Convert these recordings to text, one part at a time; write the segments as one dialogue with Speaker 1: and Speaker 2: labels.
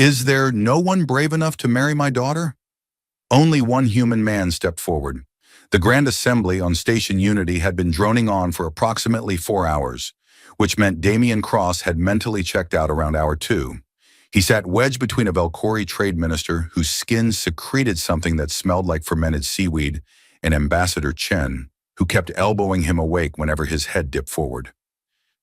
Speaker 1: Is there no one brave enough to marry my daughter? Only one human man stepped forward. The Grand Assembly on Station Unity had been droning on for approximately 4 hours, which meant Damian Cross had mentally checked out around hour 2. He sat wedged between a Velcori trade minister whose skin secreted something that smelled like fermented seaweed and Ambassador Chen, who kept elbowing him awake whenever his head dipped forward.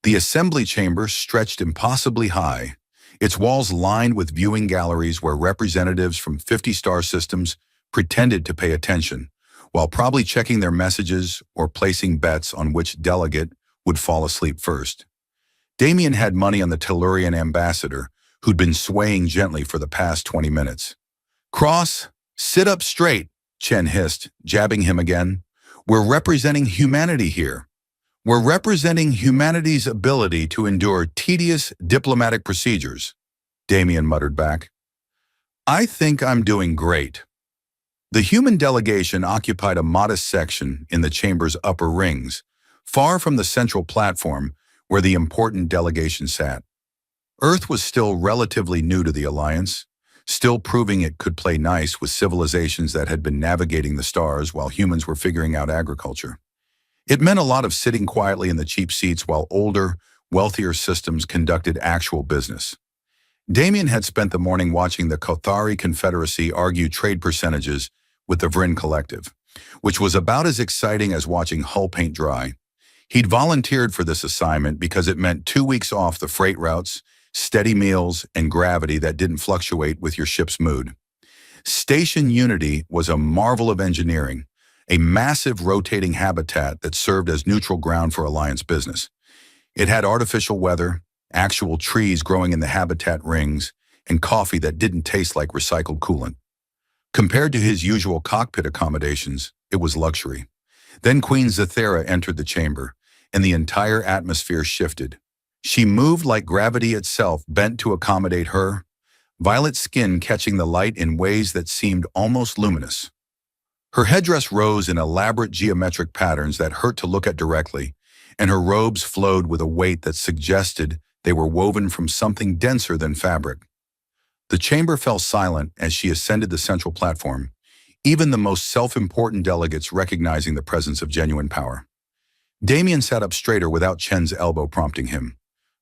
Speaker 1: The assembly chamber stretched impossibly high, its walls lined with viewing galleries where representatives from 50 star systems pretended to pay attention, while probably checking their messages or placing bets on which delegate would fall asleep first. Damien had money on the Tellurian ambassador, who'd been swaying gently for the past 20 minutes. "Cross, sit up straight," Chen hissed, jabbing him again. "We're representing humanity here. We're representing humanity's ability to endure tedious diplomatic procedures," Damien muttered back. "I think I'm doing great." The human delegation occupied a modest section in the chamber's upper rings, far from the central platform where the important delegation sat. Earth was still relatively new to the Alliance, still proving it could play nice with civilizations that had been navigating the stars while humans were figuring out agriculture. It meant a lot of sitting quietly in the cheap seats while older, wealthier systems conducted actual business. Damien had spent the morning watching the Kothari Confederacy argue trade percentages with the Vryn Collective, which was about as exciting as watching hull paint dry. He'd volunteered for this assignment because it meant 2 weeks off the freight routes, steady meals, and gravity that didn't fluctuate with your ship's mood. Station Unity was a marvel of engineering, a massive rotating habitat that served as neutral ground for Alliance business. It had artificial weather, actual trees growing in the habitat rings, and coffee that didn't taste like recycled coolant. Compared to his usual cockpit accommodations, it was luxury. Then Queen Zathera entered the chamber, and the entire atmosphere shifted. She moved like gravity itself, bent to accommodate her, violet skin catching the light in ways that seemed almost luminous. Her headdress rose in elaborate geometric patterns that hurt to look at directly, and her robes flowed with a weight that suggested they were woven from something denser than fabric. The chamber fell silent as she ascended the central platform, even the most self-important delegates recognizing the presence of genuine power. Damien sat up straighter without Chen's elbow prompting him.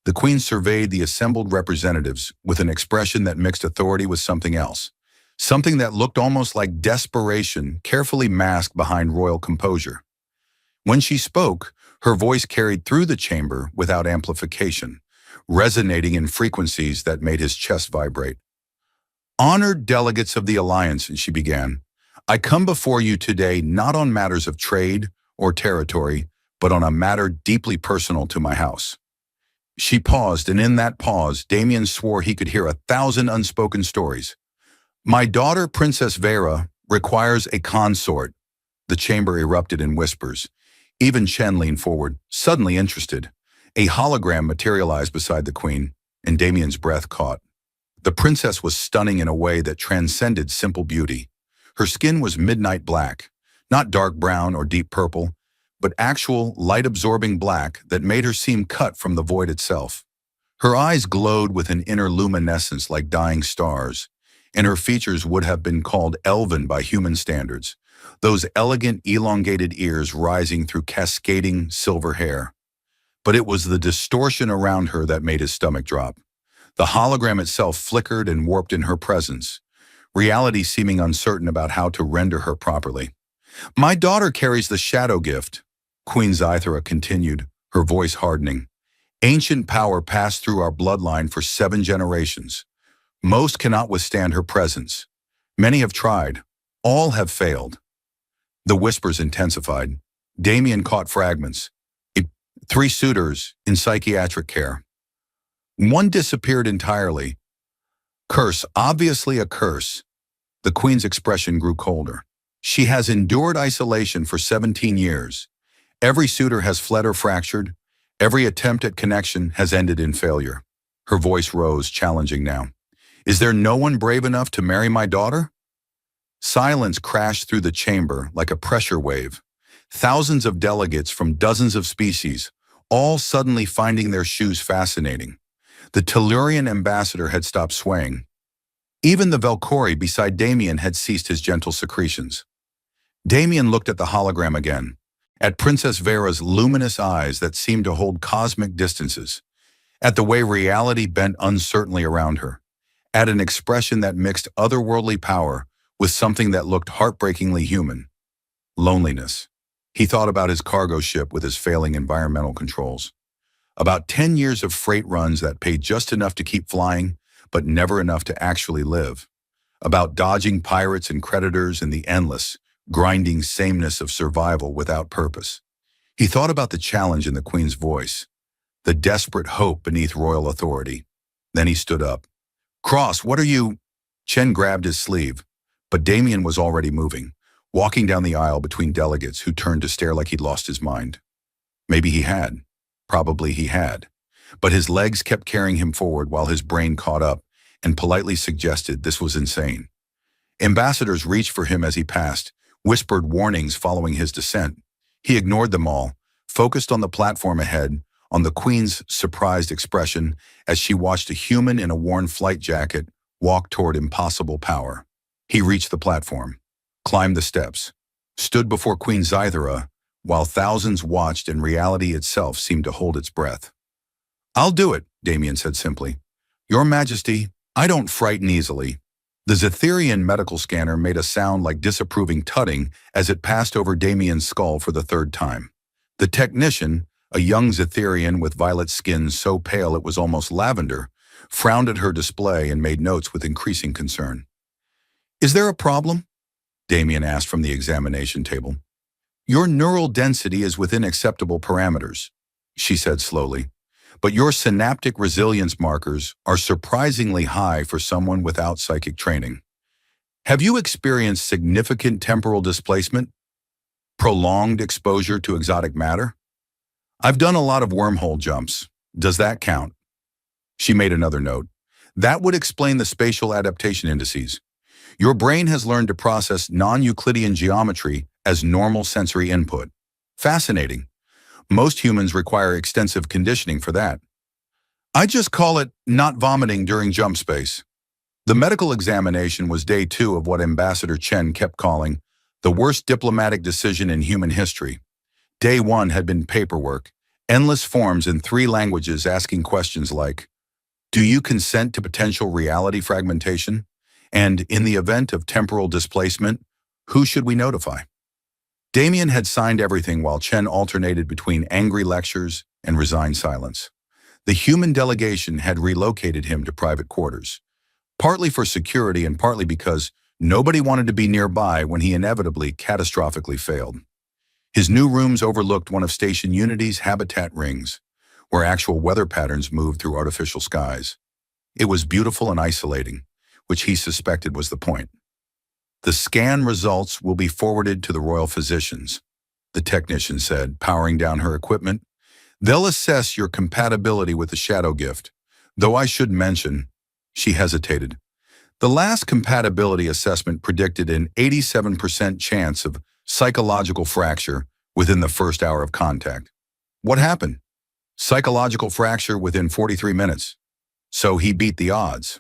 Speaker 1: The Queen surveyed the assembled representatives with an expression that mixed authority with something else, something that looked almost like desperation carefully masked behind royal composure. When she spoke, her voice carried through the chamber without amplification, resonating in frequencies that made his chest vibrate. "Honored delegates of the Alliance," she began, "I come before you today not on matters of trade or territory, but on a matter deeply personal to my house." She paused, and in that pause, Damien swore he could hear 1,000 unspoken stories. "My daughter, Princess Vera, requires a consort." The chamber erupted in whispers. Even Chen leaned forward, suddenly interested. A hologram materialized beside the Queen, and Damien's breath caught. The princess was stunning in a way that transcended simple beauty. Her skin was midnight black, not dark brown or deep purple, but actual light-absorbing black that made her seem cut from the void itself. Her eyes glowed with an inner luminescence like dying stars, and her features would have been called elven by human standards, those elegant, elongated ears rising through cascading silver hair. But it was the distortion around her that made his stomach drop. The hologram itself flickered and warped in her presence, reality seeming uncertain about how to render her properly. "My daughter carries the shadow gift," Queen Zythera continued, her voice hardening. "Ancient power passed through our bloodline for 7 generations. Most cannot withstand her presence. Many have tried. All have failed." The whispers intensified. Damien caught fragments. 3 suitors in psychiatric care. 1 disappeared entirely. Curse, obviously a curse. The Queen's expression grew colder. "She has endured isolation for 17 years. Every suitor has fled or fractured. Every attempt at connection has ended in failure." Her voice rose, challenging now. "Is there no one brave enough to marry my daughter?" Silence crashed through the chamber like a pressure wave. Thousands of delegates from dozens of species, all suddenly finding their shoes fascinating. The Tellurian ambassador had stopped swaying. Even the Valkyrie beside Damien had ceased his gentle secretions. Damien looked at the hologram again, at Princess Vera's luminous eyes that seemed to hold cosmic distances, at the way reality bent uncertainly around her, at an expression that mixed otherworldly power with something that looked heartbreakingly human: loneliness. He thought about his cargo ship with his failing environmental controls, about 10 years of freight runs that paid just enough to keep flying, but never enough to actually live, about dodging pirates and creditors and the endless, grinding sameness of survival without purpose. He thought about the challenge in the Queen's voice, the desperate hope beneath royal authority. Then he stood up. "Cross, what are you—" Chen grabbed his sleeve, but Damien was already moving, walking down the aisle between delegates who turned to stare like he'd lost his mind. Maybe he had. Probably he had. But his legs kept carrying him forward while his brain caught up and politely suggested this was insane. Ambassadors reached for him as he passed, whispered warnings following his descent. He ignored them all, focused on the platform ahead, on the Queen's surprised expression as she watched a human in a worn flight jacket walk toward impossible power. He reached the platform, climbed the steps, stood before Queen Zythera, while thousands watched and reality itself seemed to hold its breath. "I'll do it," Damien said simply. "Your Majesty, I don't frighten easily." The Zytherian medical scanner made a sound like disapproving tutting as it passed over Damien's skull for the third time. The technician, a young Zytherian with violet skin so pale it was almost lavender, frowned at her display and made notes with increasing concern. "Is there a problem?" Damien asked from the examination table. "Your neural density is within acceptable parameters," she said slowly, "but your synaptic resilience markers are surprisingly high for someone without psychic training. Have you experienced significant temporal displacement? Prolonged exposure to exotic matter? I've done a lot of wormhole jumps. Does that count?" She made another note. "That would explain the spatial adaptation indices. Your brain has learned to process non-Euclidean geometry as normal sensory input. Fascinating. Most humans require extensive conditioning for that. I just call it not vomiting during jump space." The medical examination was day 2 of what Ambassador Chen kept calling the worst diplomatic decision in human history. Day 1 had been paperwork, endless forms in 3 languages asking questions like, "Do you consent to potential reality fragmentation?" And in the event of temporal displacement, who should we notify? Damien had signed everything while Chen alternated between angry lectures and resigned silence. The human delegation had relocated him to private quarters, partly for security and partly because nobody wanted to be nearby when he inevitably catastrophically failed. His new rooms overlooked one of Station Unity's habitat rings, where actual weather patterns moved through artificial skies. It was beautiful and isolating, which he suspected was the point. "The scan results will be forwarded to the royal physicians," the technician said, powering down her equipment. "They'll assess your compatibility with the shadow gift, though I should mention," she hesitated, "the last compatibility assessment predicted an 87% chance of psychological fracture within the first hour of contact." What happened? Psychological fracture within 43 minutes. So he beat the odds.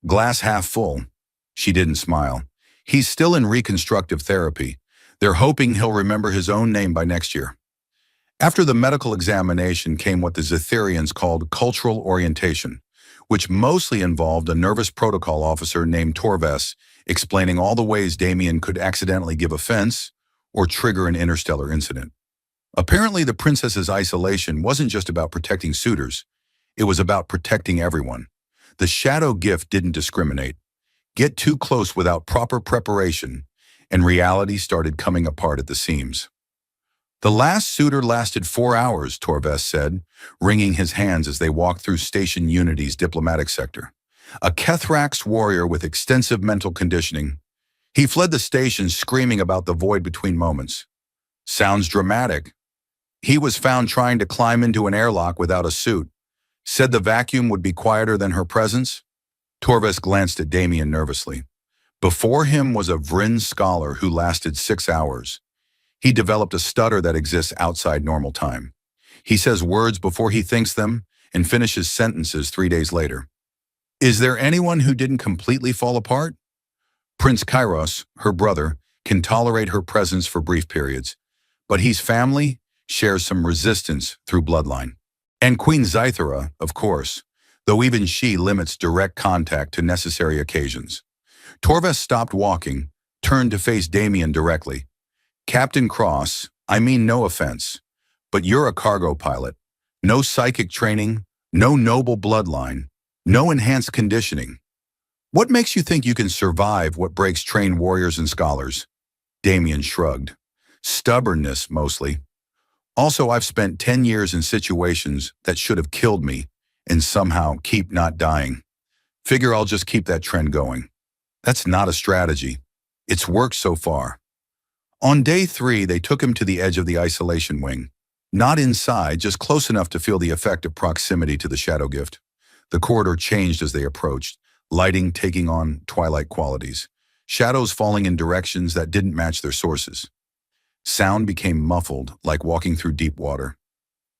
Speaker 1: Glass half full. She didn't smile. "He's still in reconstructive therapy. They're hoping he'll remember his own name by next year." After the medical examination came what the Zytherians called cultural orientation, which mostly involved a nervous protocol officer named Torves explaining all the ways Damien could accidentally give offense or trigger an interstellar incident. Apparently, the princess's isolation wasn't just about protecting suitors. It was about protecting everyone. The shadow gift didn't discriminate. Get too close without proper preparation, and reality started coming apart at the seams. "The last suitor lasted 4 hours, Torves said, wringing his hands as they walked through Station Unity's diplomatic sector. A Kethrax warrior with extensive mental conditioning. He fled the station screaming about the void between moments." Sounds dramatic. "He was found trying to climb into an airlock without a suit. Said the vacuum would be quieter than her presence." Torves glanced at Damien nervously. Before him was a Vryn scholar who lasted 6 hours. He developed a stutter that exists outside normal time. He says words before he thinks them and finishes sentences 3 days later. Is there anyone who didn't completely fall apart? Prince Kairos, her brother, can tolerate her presence for brief periods, but his family shares some resistance through bloodline. And Queen Zythera, of course, though even she limits direct contact to necessary occasions. Torves stopped walking, turned to face Damien directly. Captain Cross, I mean no offense, but you're a cargo pilot. No psychic training, no noble bloodline, no enhanced conditioning. What makes you think you can survive what breaks trained warriors and scholars? Damien shrugged. Stubbornness, mostly. Also, I've spent 10 years in situations that should have killed me and somehow keep not dying. Figure I'll just keep that trend going. That's not a strategy. It's worked so far. On day 3, they took him to the edge of the isolation wing. Not inside, just close enough to feel the effect of proximity to the shadow gift. The corridor changed as they approached, lighting taking on twilight qualities, shadows falling in directions that didn't match their sources. Sound became muffled, like walking through deep water.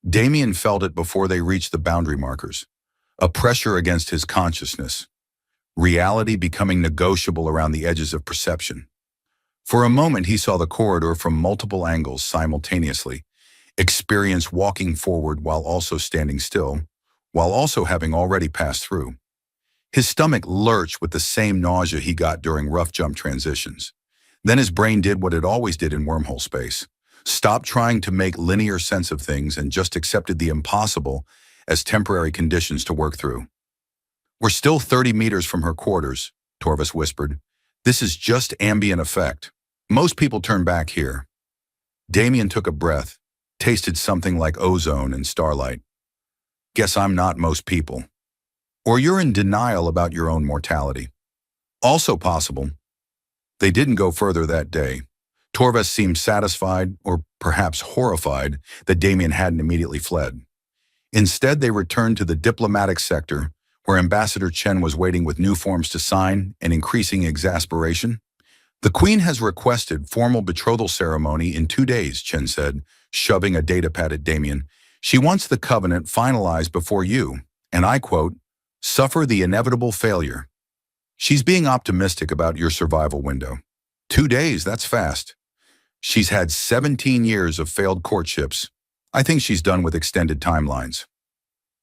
Speaker 1: Damien felt it before they reached the boundary markers, a pressure against his consciousness, reality becoming negotiable around the edges of perception. For a moment, he saw the corridor from multiple angles simultaneously, experienced walking forward while also standing still, while also having already passed through. His stomach lurched with the same nausea he got during rough jump transitions. Then his brain did what it always did in wormhole space. Stopped trying to make linear sense of things and just accepted the impossible as temporary conditions to work through. We're still 30 meters from her quarters, Torves whispered. This is just ambient effect. Most people turn back here. Damien took a breath, tasted something like ozone and starlight. Guess I'm not most people. Or you're in denial about your own mortality. Also possible. They didn't go further that day. Torves seemed satisfied, or perhaps horrified, that Damien hadn't immediately fled. Instead, they returned to the diplomatic sector, where Ambassador Chen was waiting with new forms to sign and increasing exasperation. The Queen has requested formal betrothal ceremony in 2 days, Chen said, shoving a datapad at Damien. She wants the covenant finalized before you, and I quote, suffer the inevitable failure. She's being optimistic about your survival window. 2 days, that's fast. She's had 17 years of failed courtships. I think she's done with extended timelines.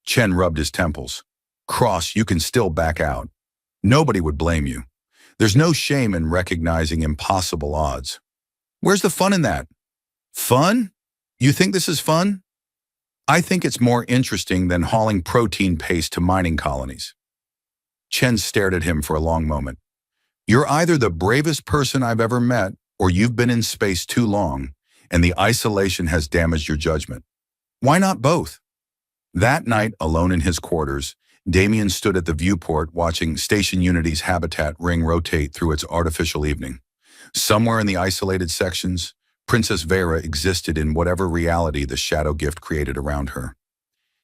Speaker 1: Chen rubbed his temples. Cross, you can still back out. Nobody would blame you. There's no shame in recognizing impossible odds. Where's the fun in that? Fun? You think this is fun? I think it's more interesting than hauling protein paste to mining colonies. Chen stared at him for a long moment. You're either the bravest person I've ever met, or you've been in space too long, and the isolation has damaged your judgment. Why not both? That night, alone in his quarters, Damien stood at the viewport watching Station Unity's habitat ring rotate through its artificial evening. Somewhere in the isolated sections, Princess Vera existed in whatever reality the shadow gift created around her.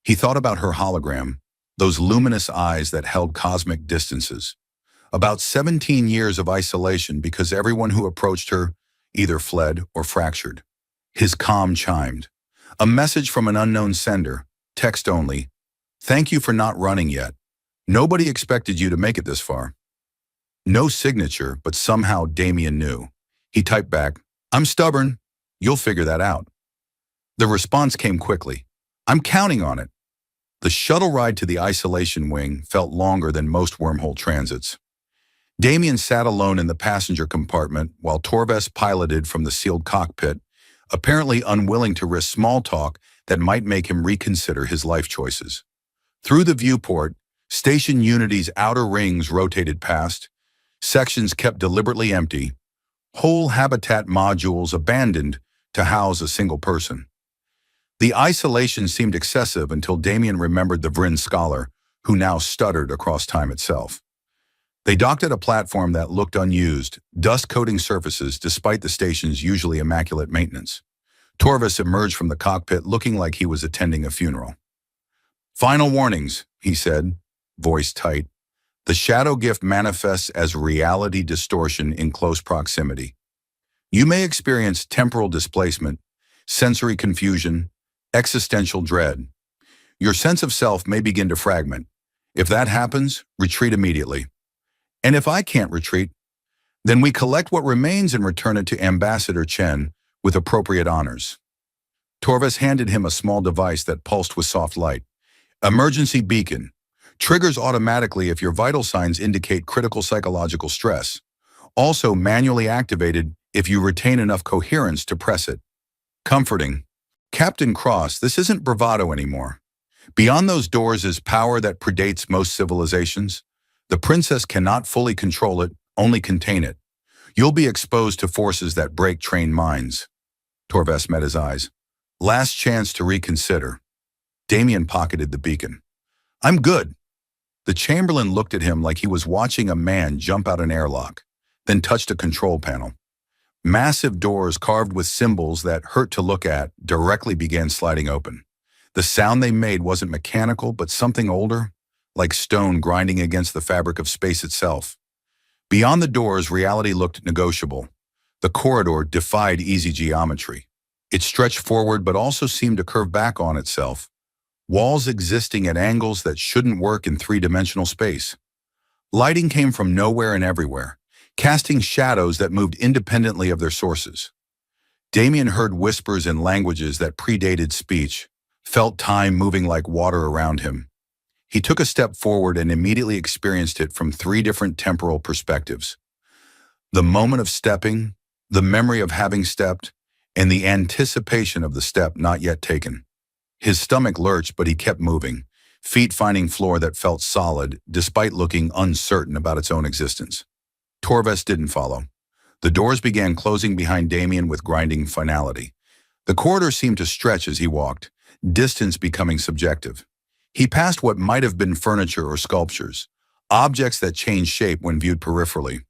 Speaker 1: He thought about her hologram, those luminous eyes that held cosmic distances. About 17 years of isolation because everyone who approached her either fled or fractured. His comm chimed. A message from an unknown sender, text only. Thank you for not running yet. Nobody expected you to make it this far. No signature, but somehow Damien knew. He typed back, I'm stubborn. You'll figure that out. The response came quickly. I'm counting on it. The shuttle ride to the isolation wing felt longer than most wormhole transits. Damien sat alone in the passenger compartment while Torves piloted from the sealed cockpit, apparently unwilling to risk small talk that might make him reconsider his life choices. Through the viewport, Station Unity's outer rings rotated past, sections kept deliberately empty, whole habitat modules abandoned to house a single person. The isolation seemed excessive until Damien remembered the Vryn scholar, who now stuttered across time itself. They docked at a platform that looked unused, dust-coating surfaces despite the station's usually immaculate maintenance. Torves emerged from the cockpit looking like he was attending a funeral. Final warnings, he said, voice tight. The shadow gift manifests as reality distortion in close proximity. You may experience temporal displacement, sensory confusion, existential dread. Your sense of self may begin to fragment. If that happens, retreat immediately. And if I can't retreat, then we collect what remains and return it to Ambassador Chen with appropriate honors. Torves handed him a small device that pulsed with soft light. Emergency beacon. Triggers automatically if your vital signs indicate critical psychological stress. Also manually activated if you retain enough coherence to press it. Comforting. Captain Cross, this isn't bravado anymore. Beyond those doors is power that predates most civilizations. The princess cannot fully control it, only contain it. You'll be exposed to forces that break trained minds. Torves met his eyes. Last chance to reconsider. Damien pocketed the beacon. I'm good. The Chamberlain looked at him like he was watching a man jump out an airlock, then touched a control panel. Massive doors carved with symbols that hurt to look at directly began sliding open. The sound they made wasn't mechanical, but something older, like stone grinding against the fabric of space itself. Beyond the doors, reality looked negotiable. The corridor defied easy geometry. It stretched forward but also seemed to curve back on itself, walls existing at angles that shouldn't work in three-dimensional space. Lighting came from nowhere and everywhere, casting shadows that moved independently of their sources. Damien heard whispers in languages that predated speech, felt time moving like water around him. He took a step forward and immediately experienced it from three different temporal perspectives. The moment of stepping, the memory of having stepped, and the anticipation of the step not yet taken. His stomach lurched, but he kept moving, feet finding floor that felt solid, despite looking uncertain about its own existence. Torves didn't follow. The doors began closing behind Damien with grinding finality. The corridor seemed to stretch as he walked, distance becoming subjective. He passed what might have been furniture or sculptures, objects that changed shape when viewed peripherally.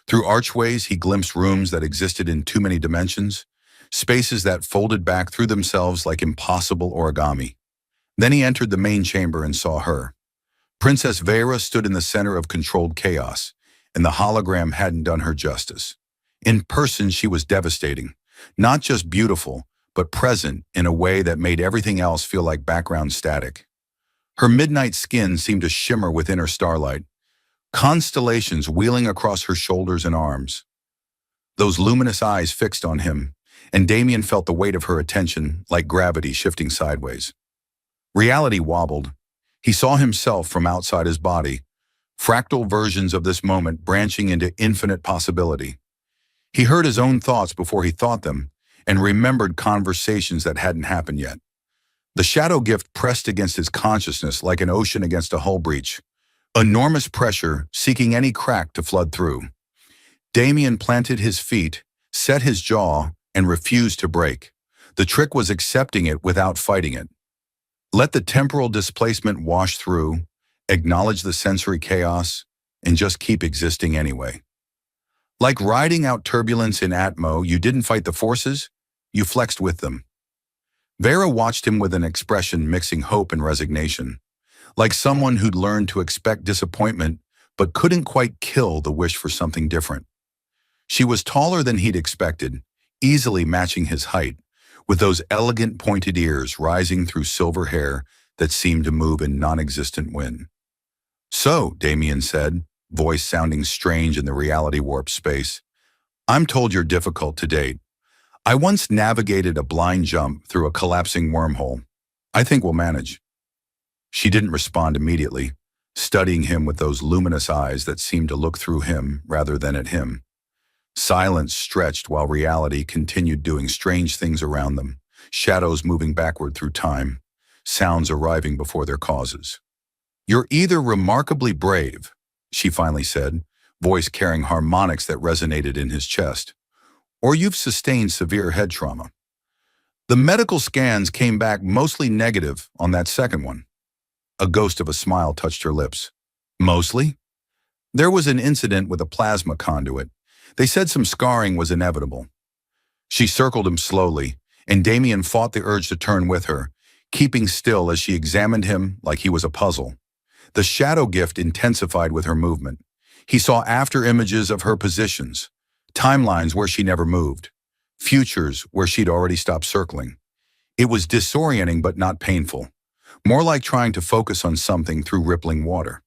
Speaker 1: Through archways, he glimpsed rooms that existed in too many dimensions, spaces that folded back through themselves like impossible origami. Then he entered the main chamber and saw her. Princess Vera stood in the center of controlled chaos, and the hologram hadn't done her justice. In person, she was devastating, not just beautiful, but present in a way that made everything else feel like background static. Her midnight skin seemed to shimmer with inner starlight, constellations wheeling across her shoulders and arms. Those luminous eyes fixed on him, and Damien felt the weight of her attention like gravity shifting sideways. Reality wobbled. He saw himself from outside his body, fractal versions of this moment branching into infinite possibility. He heard his own thoughts before he thought them, and remembered conversations that hadn't happened yet. The shadow gift pressed against his consciousness like an ocean against a hull breach, enormous pressure seeking any crack to flood through. Damien planted his feet, set his jaw, and refused to break. The trick was accepting it without fighting it. Let the temporal displacement wash through, acknowledge the sensory chaos, and just keep existing anyway. Like riding out turbulence in Atmo, you didn't fight the forces, you flexed with them. Vera watched him with an expression mixing hope and resignation, like someone who'd learned to expect disappointment but couldn't quite kill the wish for something different. She was taller than he'd expected, easily matching his height, with those elegant pointed ears rising through silver hair that seemed to move in non-existent wind. So, Damien said, voice sounding strange in the reality-warped space, I'm told you're difficult to date. I once navigated a blind jump through a collapsing wormhole. I think we'll manage. She didn't respond immediately, studying him with those luminous eyes that seemed to look through him rather than at him. Silence stretched while reality continued doing strange things around them, shadows moving backward through time, sounds arriving before their causes. You're either remarkably brave, she finally said, voice carrying harmonics that resonated in his chest, or you've sustained severe head trauma. The medical scans came back mostly negative on that second one. A ghost of a smile touched her lips. Mostly? There was an incident with a plasma conduit. They said some scarring was inevitable. She circled him slowly, and Damien fought the urge to turn with her, keeping still as she examined him like he was a puzzle. The shadow gift intensified with her movement. He saw after images of her positions, timelines where she never moved, futures where she'd already stopped circling. It was disorienting but not painful, more like trying to focus on something through rippling water.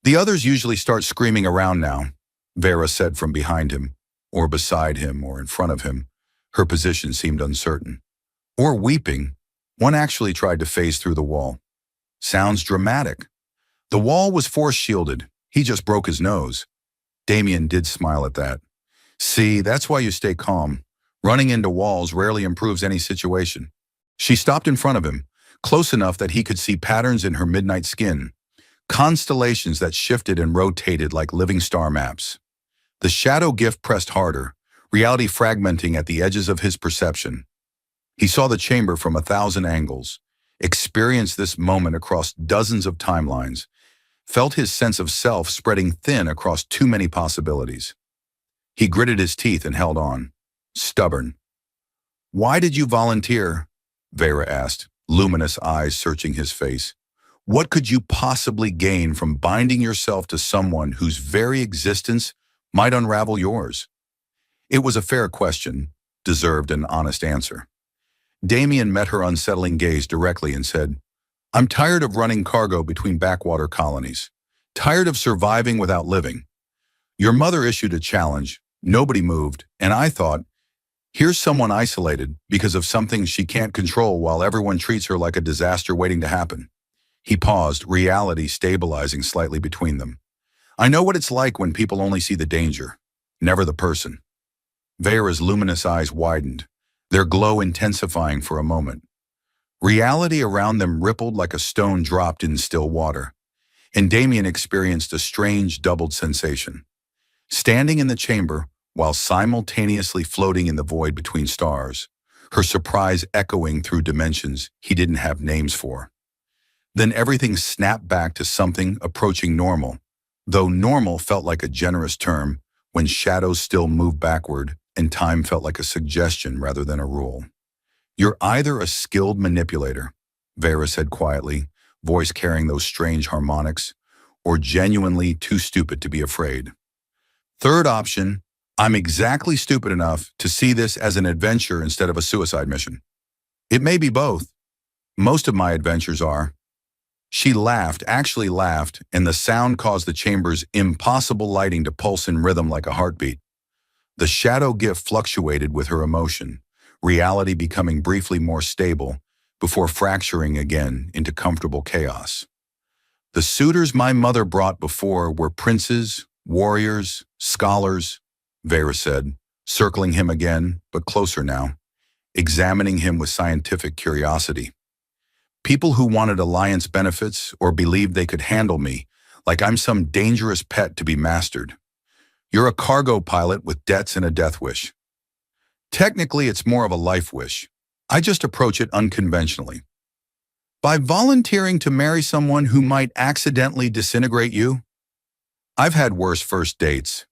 Speaker 1: The others usually start screaming around now, Vera said from behind him, or beside him, or in front of him. Her position seemed uncertain. Or weeping. One actually tried to phase through the wall. Sounds dramatic. The wall was force-shielded. He just broke his nose. Damien did smile at that. See, that's why you stay calm. Running into walls rarely improves any situation. She stopped in front of him, close enough that he could see patterns in her midnight skin, constellations that shifted and rotated like living star maps. The shadow gift pressed harder, reality fragmenting at the edges of his perception. He saw the chamber from 1,000 angles, experienced this moment across dozens of timelines, felt his sense of self spreading thin across too many possibilities. He gritted his teeth and held on, stubborn. "Why did you volunteer?" Vera asked, luminous eyes searching his face. "What could you possibly gain from binding yourself to someone whose very existence might unravel yours?" It was a fair question, deserved an honest answer. Damien met her unsettling gaze directly and said, "I'm tired of running cargo between backwater colonies. Tired of surviving without living. Your mother issued a challenge, nobody moved, and I thought, here's someone isolated because of something she can't control while everyone treats her like a disaster waiting to happen." He paused, reality stabilizing slightly between them. "I know what it's like when people only see the danger, never the person." Vera's luminous eyes widened, their glow intensifying for a moment. Reality around them rippled like a stone dropped in still water, and Damien experienced a strange doubled sensation. Standing in the chamber, while simultaneously floating in the void between stars, her surprise echoing through dimensions he didn't have names for. Then everything snapped back to something approaching normal, though normal felt like a generous term when shadows still moved backward and time felt like a suggestion rather than a rule. "You're either a skilled manipulator," Vera said quietly, voice carrying those strange harmonics, "or genuinely too stupid to be afraid. Third option, I'm exactly stupid enough to see this as an adventure instead of a suicide mission. It may be both. Most of my adventures are." She laughed, actually laughed, and the sound caused the chamber's impossible lighting to pulse in rhythm like a heartbeat. The shadow gift fluctuated with her emotion, reality becoming briefly more stable before fracturing again into comfortable chaos. "The suitors my mother brought before were princes, warriors, scholars," Vera said, circling him again, but closer now, examining him with scientific curiosity. "People who wanted alliance benefits or believed they could handle me, like I'm some dangerous pet to be mastered. You're a cargo pilot with debts and a death wish. Technically, it's more of a life wish. I just approach it unconventionally. By volunteering to marry someone who might accidentally disintegrate you? I've had worse first dates."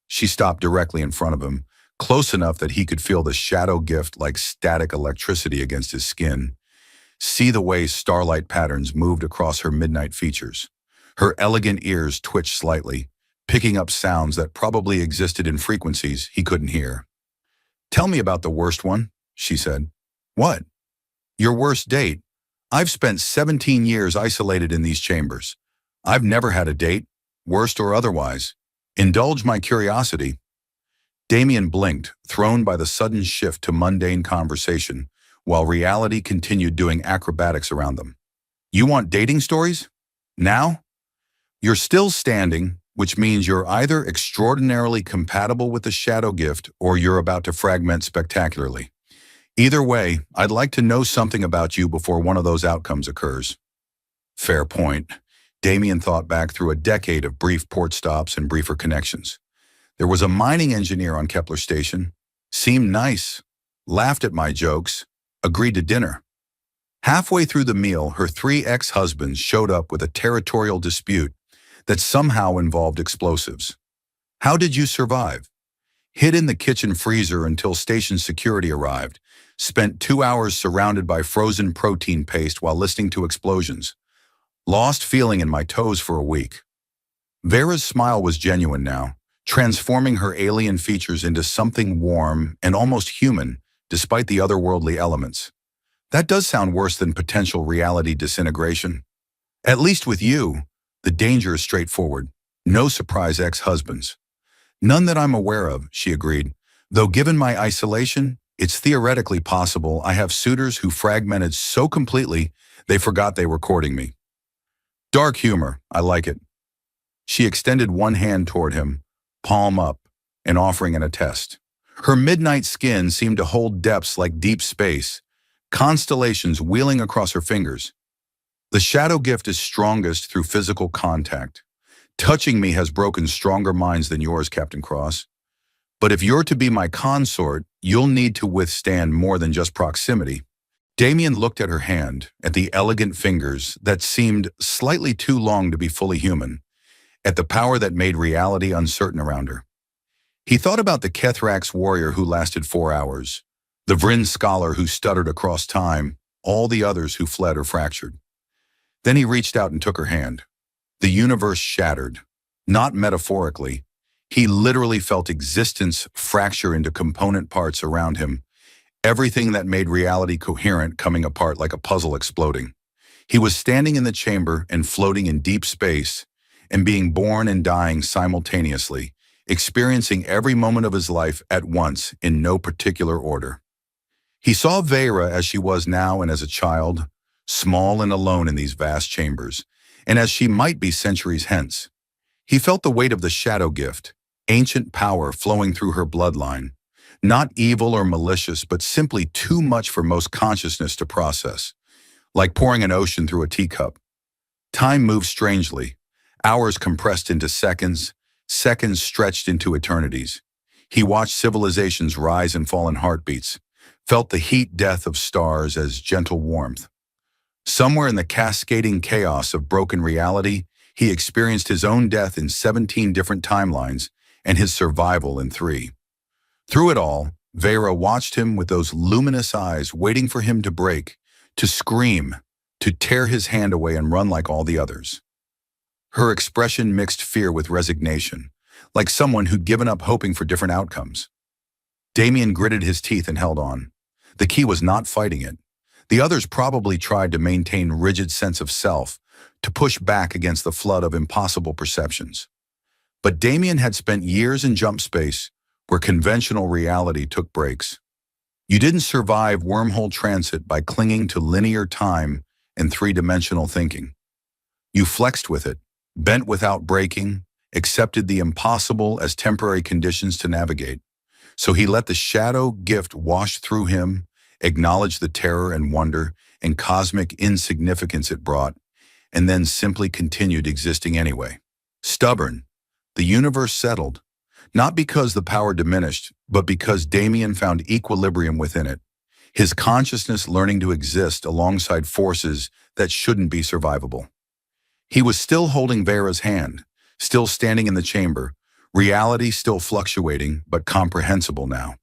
Speaker 1: She stopped directly in front of him, close enough that he could feel the shadow gift like static electricity against his skin. See the way starlight patterns moved across her midnight features. Her elegant ears twitched slightly, picking up sounds that probably existed in frequencies he couldn't hear. "Tell me about the worst one," she said. "What?" "Your worst date. I've spent 17 years isolated in these chambers. I've never had a date, worst or otherwise. Indulge my curiosity." Damien blinked, thrown by the sudden shift to mundane conversation, while reality continued doing acrobatics around them. "You want dating stories? Now? You're still standing, which means you're either extraordinarily compatible with the shadow gift or you're about to fragment spectacularly. Either way, I'd like to know something about you before one of those outcomes occurs." Fair point. Damien thought back through a decade of brief port stops and briefer connections. There was a mining engineer on Kepler Station. Seemed nice. Laughed at my jokes. Agreed to dinner. Halfway through the meal, her 3 ex-husbands showed up with a territorial dispute that somehow involved explosives. How did you survive? Hid in the kitchen freezer until station security arrived. Spent 2 hours surrounded by frozen protein paste while listening to explosions. Lost feeling in my toes for a week. Vera's smile was genuine now, transforming her alien features into something warm and almost human, despite the otherworldly elements. That does sound worse than potential reality disintegration. At least with you, The danger is straightforward. No surprise ex-husbands. None that I'm aware of, she agreed. Though given my isolation, it's theoretically possible I have suitors who fragmented so completely they forgot they were courting me. Dark humor, I like it. She extended one hand toward him, palm up, and offering an attest. Her midnight skin seemed to hold depths like deep space, constellations wheeling across her fingers. The shadow gift is strongest through physical contact. Touching me has broken stronger minds than yours, Captain Cross. But if you're to be my consort, you'll need to withstand more than just proximity. Damien looked at her hand, at the elegant fingers that seemed slightly too long to be fully human, at the power that made reality uncertain around her. He thought about the Kethrax warrior who lasted 4 hours, the Vryn scholar who stuttered across time, all the others who fled or fractured. Then he reached out and took her hand. The universe shattered, not metaphorically. He literally felt existence fracture into component parts around him, everything that made reality coherent coming apart like a puzzle exploding. He was standing in the chamber and floating in deep space and being born and dying simultaneously, experiencing every moment of his life at once in no particular order. He saw Vera as she was now and as a child, small and alone in these vast chambers, and as she might be centuries hence. He felt the weight of the shadow gift, ancient power flowing through her bloodline, not evil or malicious, but simply too much for most consciousness to process, like pouring an ocean through a teacup. Time moved strangely, hours compressed into seconds, seconds stretched into eternities. He watched civilizations rise and fall in heartbeats, felt the heat death of stars as gentle warmth. Somewhere in the cascading chaos of broken reality, he experienced his own death in 17 different timelines and his survival in 3. Through it all, Vera watched him with those luminous eyes waiting for him to break, to scream, to tear his hand away and run like all the others. Her expression mixed fear with resignation, like someone who'd given up hoping for different outcomes. Damien gritted his teeth and held on. The key was not fighting it. The others probably tried to maintain rigid sense of self, to push back against the flood of impossible perceptions. But Damien had spent years in jump space, where conventional reality took breaks. You didn't survive wormhole transit by clinging to linear time and three-dimensional thinking. You flexed with it, bent without breaking, accepted the impossible as temporary conditions to navigate. So he let the shadow gift wash through him, acknowledged the terror and wonder and cosmic insignificance it brought, and then simply continued existing anyway. Stubborn, the universe settled, not because the power diminished, but because Damien found equilibrium within it, his consciousness learning to exist alongside forces that shouldn't be survivable. He was still holding Vera's hand, still standing in the chamber, reality still fluctuating, but comprehensible now.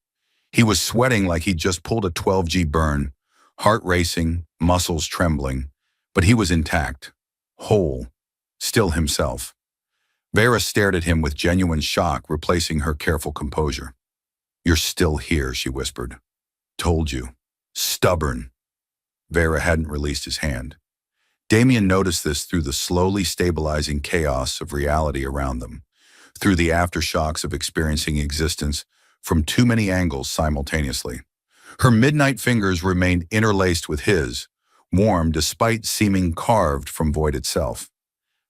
Speaker 1: He was sweating like he'd just pulled a 12G burn, heart racing, muscles trembling, but he was intact, whole, still himself. Vera stared at him with genuine shock, replacing her careful composure. "You're still here," she whispered. "Told you. Stubborn." Vera hadn't released his hand. Damien noticed this through the slowly stabilizing chaos of reality around them, through the aftershocks of experiencing existence from too many angles simultaneously. Her midnight fingers remained interlaced with his, warm despite seeming carved from void itself.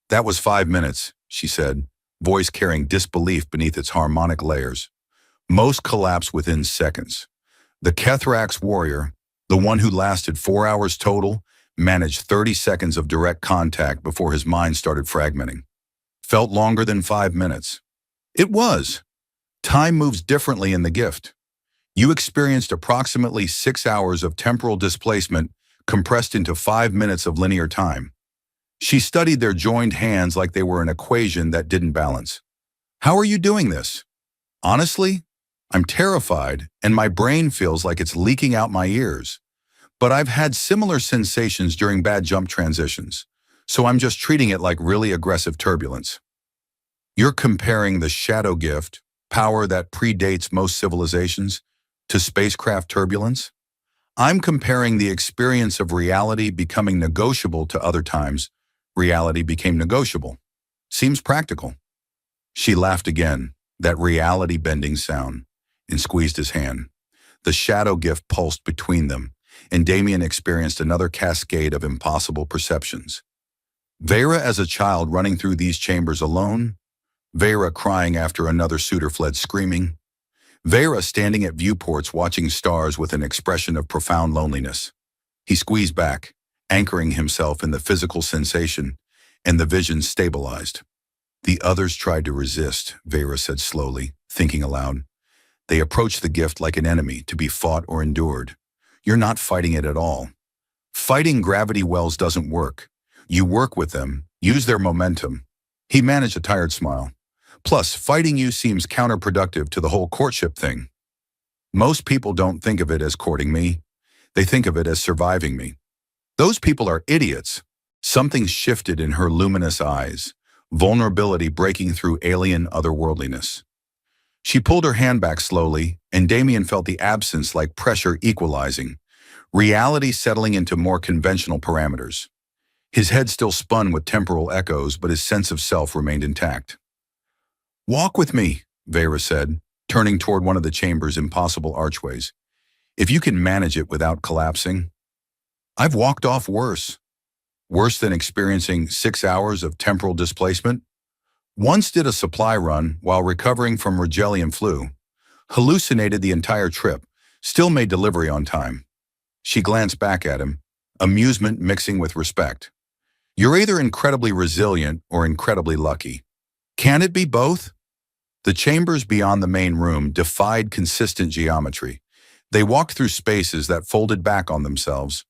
Speaker 1: "That was 5 minutes," she said, voice carrying disbelief beneath its harmonic layers. "Most collapse within seconds. The Kethrax warrior, the one who lasted 4 hours total, managed 30 seconds of direct contact before his mind started fragmenting. Felt longer than 5 minutes. It was. Time moves differently in the gift. You experienced approximately 6 hours of temporal displacement compressed into 5 minutes of linear time." She studied their joined hands like they were an equation that didn't balance. "How are you doing this?" "Honestly, I'm terrified and my brain feels like it's leaking out my ears. But I've had similar sensations during bad jump transitions, so I'm just treating it like really aggressive turbulence." "You're comparing the shadow gift, power that predates most civilizations, to spacecraft turbulence? I'm comparing the experience of reality becoming negotiable to other times, reality became negotiable. Seems practical. She laughed again, that reality-bending sound, and squeezed his hand. The shadow gift pulsed between them, and Damien experienced another cascade of impossible perceptions. Vera as a child running through these chambers alone, Vera crying after another suitor fled screaming, Vera standing at viewports watching stars with an expression of profound loneliness. He squeezed back, anchoring himself in the physical sensation, and the vision stabilized. The others tried to resist, Vera said slowly, thinking aloud. They approached the gift like an enemy to be fought or endured. You're not fighting it at all. Fighting gravity wells doesn't work. You work with them, use their momentum. He managed a tired smile. Plus, fighting you seems counterproductive to the whole courtship thing. Most people don't think of it as courting me. They think of it as surviving me. Those people are idiots. Something shifted in her luminous eyes, vulnerability breaking through alien otherworldliness. She pulled her hand back slowly, and Damien felt the absence like pressure equalizing, reality settling into more conventional parameters. His head still spun with temporal echoes, but his sense of self remained intact. Walk with me, Vera said, turning toward one of the chamber's impossible archways. If you can manage it without collapsing. I've walked off worse. Worse than experiencing 6 hours of temporal displacement. Once did a supply run while recovering from Rigelian flu. Hallucinated the entire trip, still made delivery on time. She glanced back at him, amusement mixing with respect. You're either incredibly resilient or incredibly lucky. Can it be both? The chambers beyond the main room defied consistent geometry. They walked through spaces that folded back on themselves,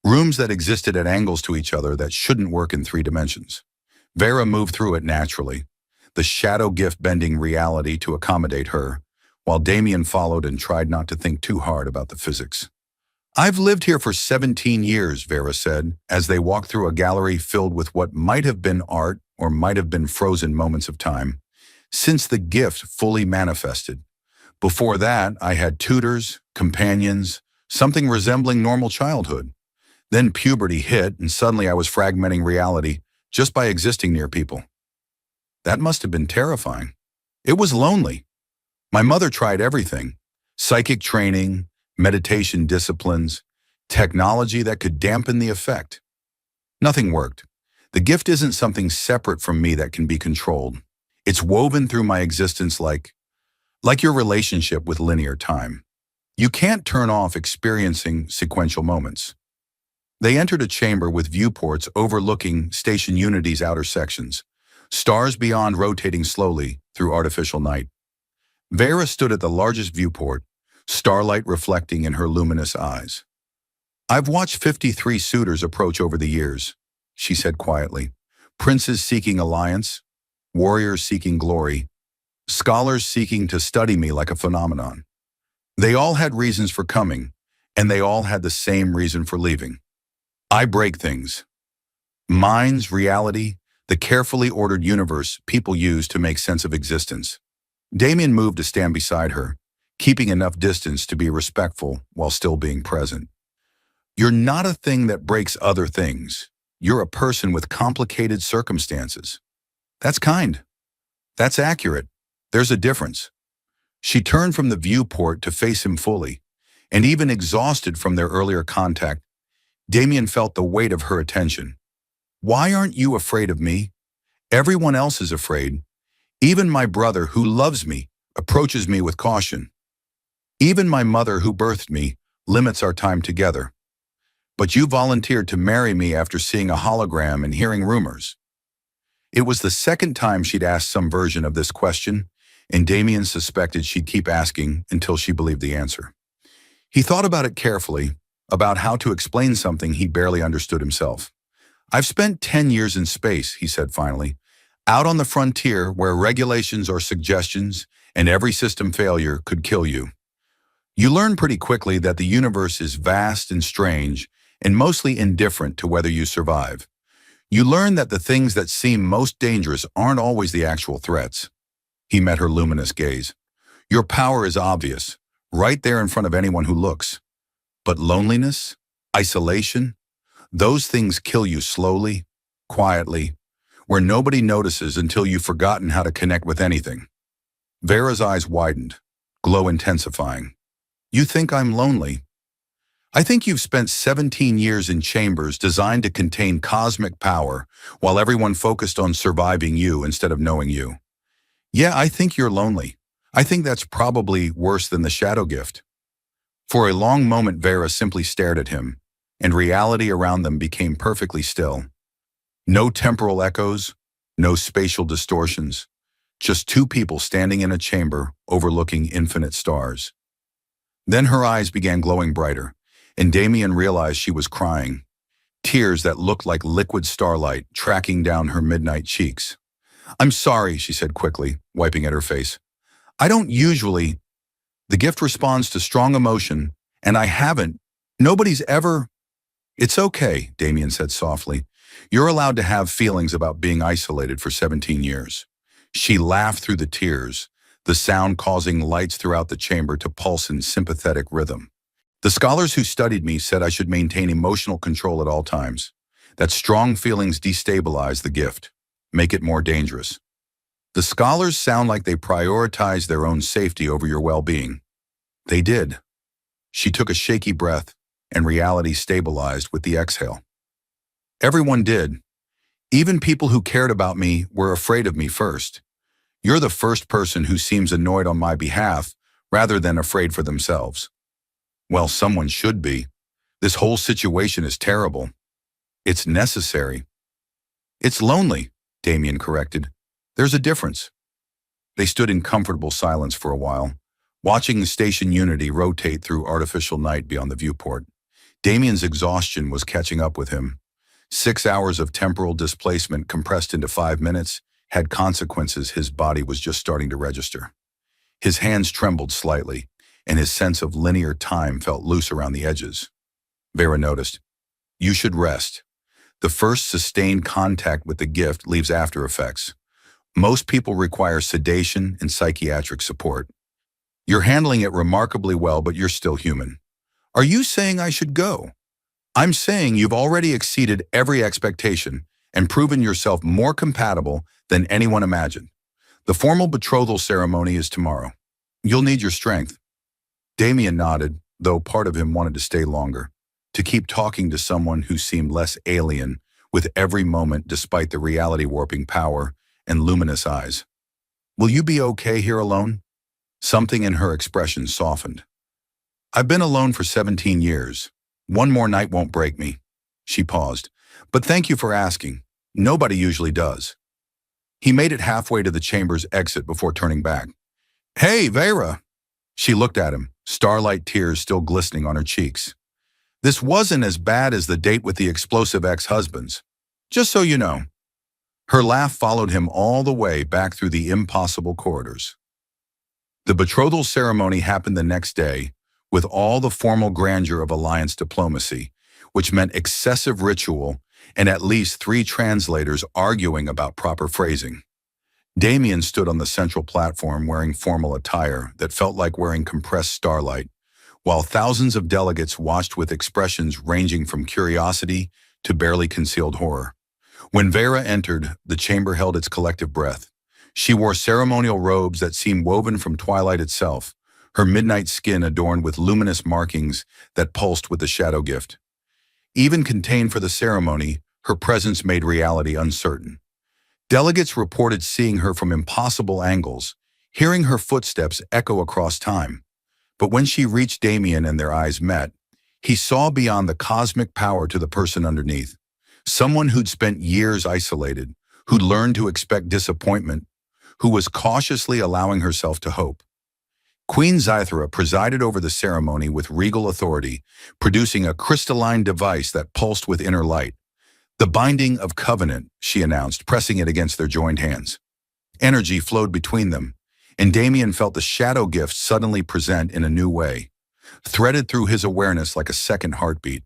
Speaker 1: rooms that existed at angles to each other that shouldn't work in 3 dimensions. Vera moved through it naturally, the shadow gift bending reality to accommodate her, while Damien followed and tried not to think too hard about the physics. I've lived here for 17 years, Vera said, as they walked through a gallery filled with what might have been art or might have been frozen moments of time, since the gift fully manifested. Before that, I had tutors, companions, something resembling normal childhood. Then puberty hit, and suddenly I was fragmenting reality just by existing near people. That must have been terrifying. It was lonely. My mother tried everything: psychic training, meditation disciplines, technology that could dampen the effect. Nothing worked. The gift isn't something separate from me that can be controlled. It's woven through my existence like your relationship with linear time. You can't turn off experiencing sequential moments. They entered a chamber with viewports overlooking Station Unity's outer sections, stars beyond rotating slowly through artificial night. Vera stood at the largest viewport, starlight reflecting in her luminous eyes. I've watched 53 suitors approach over the years, she said quietly. Princes seeking alliance, warriors seeking glory, scholars seeking to study me like a phenomenon. They all had reasons for coming, and they all had the same reason for leaving. I break things. Minds, reality, the carefully ordered universe people use to make sense of existence. Damien moved to stand beside her, keeping enough distance to be respectful while still being present. You're not a thing that breaks other things. You're a person with complicated circumstances. That's kind. That's accurate. There's a difference. She turned from the viewport to face him fully, and even exhausted from their earlier contact, Damien felt the weight of her attention. Why aren't you afraid of me? Everyone else is afraid. Even my brother, who loves me, approaches me with caution. Even my mother, who birthed me, limits our time together. But you volunteered to marry me after seeing a hologram and hearing rumors. It was the second time she'd asked some version of this question, and Damien suspected she'd keep asking until she believed the answer. He thought about it carefully, about how to explain something he barely understood himself. I've spent 10 years in space, he said finally, out on the frontier where regulations or suggestions and every system failure could kill you. You learn pretty quickly that the universe is vast and strange and mostly indifferent to whether you survive. You learn that the things that seem most dangerous aren't always the actual threats. He met her luminous gaze. Your power is obvious, right there in front of anyone who looks. But loneliness, isolation, those things kill you slowly, quietly, where nobody notices until you've forgotten how to connect with anything. Vera's eyes widened, glow intensifying. You think I'm lonely? I think you've spent 17 years in chambers designed to contain cosmic power while everyone focused on surviving you instead of knowing you. Yeah, I think you're lonely. I think that's probably worse than the shadow gift. For a long moment, Vera simply stared at him, and reality around them became perfectly still. No temporal echoes, no spatial distortions, just two people standing in a chamber overlooking infinite stars. Then her eyes began glowing brighter, and Damien realized she was crying, tears that looked like liquid starlight tracking down her midnight cheeks. I'm sorry, she said quickly, wiping at her face. I don't usually. The gift responds to strong emotion, and I haven't. Nobody's ever. It's okay, Damien said softly. You're allowed to have feelings about being isolated for 17 years. She laughed through the tears, the sound causing lights throughout the chamber to pulse in sympathetic rhythm. The scholars who studied me said I should maintain emotional control at all times, that strong feelings destabilize the gift, make it more dangerous. The scholars sound like they prioritize their own safety over your well-being. They did. She took a shaky breath, and reality stabilized with the exhale. Everyone did. Even people who cared about me were afraid of me first. You're the first person who seems annoyed on my behalf rather than afraid for themselves. Well, someone should be. This whole situation is terrible. It's necessary. It's lonely, Damien corrected. There's a difference. They stood in comfortable silence for a while, watching the station Unity rotate through artificial night beyond the viewport. Damien's exhaustion was catching up with him. 6 hours of temporal displacement compressed into 5 minutes had consequences his body was just starting to register. His hands trembled slightly, and his sense of linear time felt loose around the edges. Vera noticed. You should rest. The first sustained contact with the gift leaves after effects. Most people require sedation and psychiatric support. You're handling it remarkably well, but you're still human. Are you saying I should go? I'm saying you've already exceeded every expectation and proven yourself more compatible than anyone imagined. The formal betrothal ceremony is tomorrow. You'll need your strength. Damien nodded, though part of him wanted to stay longer, to keep talking to someone who seemed less alien with every moment despite the reality-warping power and luminous eyes. Will you be okay here alone? Something in her expression softened. I've been alone for 17 years. One more night won't break me. She paused. But thank you for asking. Nobody usually does. He made it halfway to the chamber's exit before turning back. Hey, Vera! She looked at him, starlight tears still glistening on her cheeks. This wasn't as bad as the date with the explosive ex-husbands. Just so you know. Her laugh followed him all the way back through the impossible corridors. The betrothal ceremony happened the next day, with all the formal grandeur of alliance diplomacy, which meant excessive ritual and at least 3 translators arguing about proper phrasing. Damien stood on the central platform wearing formal attire that felt like wearing compressed starlight, while thousands of delegates watched with expressions ranging from curiosity to barely concealed horror. When Vera entered, the chamber held its collective breath. She wore ceremonial robes that seemed woven from twilight itself, her midnight skin adorned with luminous markings that pulsed with the shadow gift. Even contained for the ceremony, her presence made reality uncertain. Delegates reported seeing her from impossible angles, hearing her footsteps echo across time. But when she reached Damien and their eyes met, he saw beyond the cosmic power to the person underneath. Someone who'd spent years isolated, who'd learned to expect disappointment, who was cautiously allowing herself to hope. Queen Zythera presided over the ceremony with regal authority, producing a crystalline device that pulsed with inner light. The binding of covenant, she announced, pressing it against their joined hands. Energy flowed between them, and Damien felt the shadow gift suddenly present in a new way, threaded through his awareness like a second heartbeat.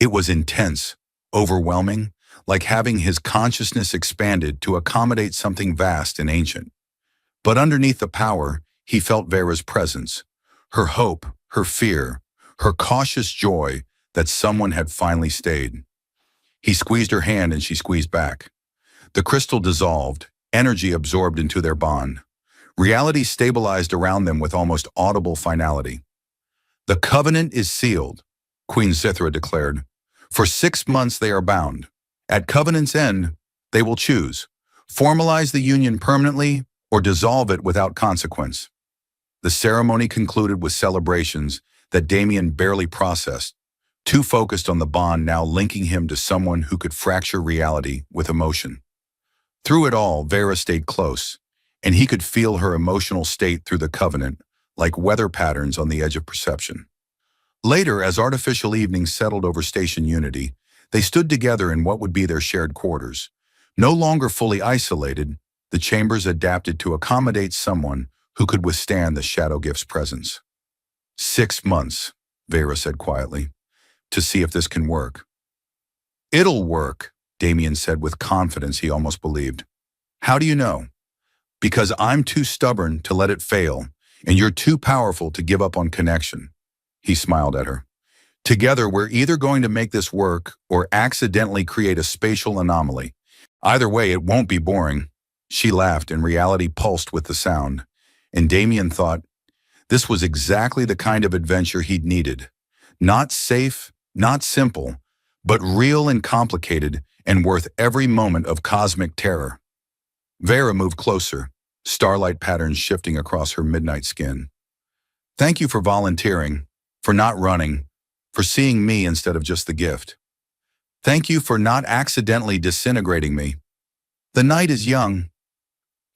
Speaker 1: It was intense, overwhelming, like having his consciousness expanded to accommodate something vast and ancient. But underneath the power, he felt Vera's presence, her hope, her fear, her cautious joy that someone had finally stayed. He squeezed her hand and she squeezed back. The crystal dissolved, energy absorbed into their bond. Reality stabilized around them with almost audible finality. "The covenant is sealed," Queen Sithra declared. "For 6 months they are bound. At covenant's end, they will choose: formalize the union permanently or dissolve it without consequence." The ceremony concluded with celebrations that Damien barely processed, too focused on the bond now linking him to someone who could fracture reality with emotion. Through it all, Vera stayed close, and he could feel her emotional state through the covenant, like weather patterns on the edge of perception. Later, as artificial evenings settled over Station Unity, they stood together in what would be their shared quarters. No longer fully isolated, the chambers adapted to accommodate someone who could withstand the Shadow Gift's presence. 6 months, Vera said quietly, to see if this can work. "It'll work," Damien said with confidence he almost believed. "How do you know?" "Because I'm too stubborn to let it fail, and you're too powerful to give up on connection." He smiled at her. "Together, we're either going to make this work or accidentally create a spatial anomaly. Either way, it won't be boring." She laughed, and reality pulsed with the sound. And Damien thought, this was exactly the kind of adventure he'd needed. Not safe, not simple, but real and complicated and worth every moment of cosmic terror. Vera moved closer, starlight patterns shifting across her midnight skin. "Thank you for volunteering, for not running, for seeing me instead of just the gift. Thank you for not accidentally disintegrating me. The night is young."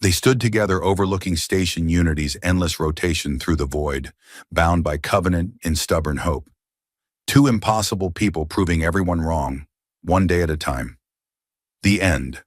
Speaker 1: They stood together overlooking Station Unity's endless rotation through the void, bound by covenant and stubborn hope. Two impossible people proving everyone wrong, one day at a time. The end.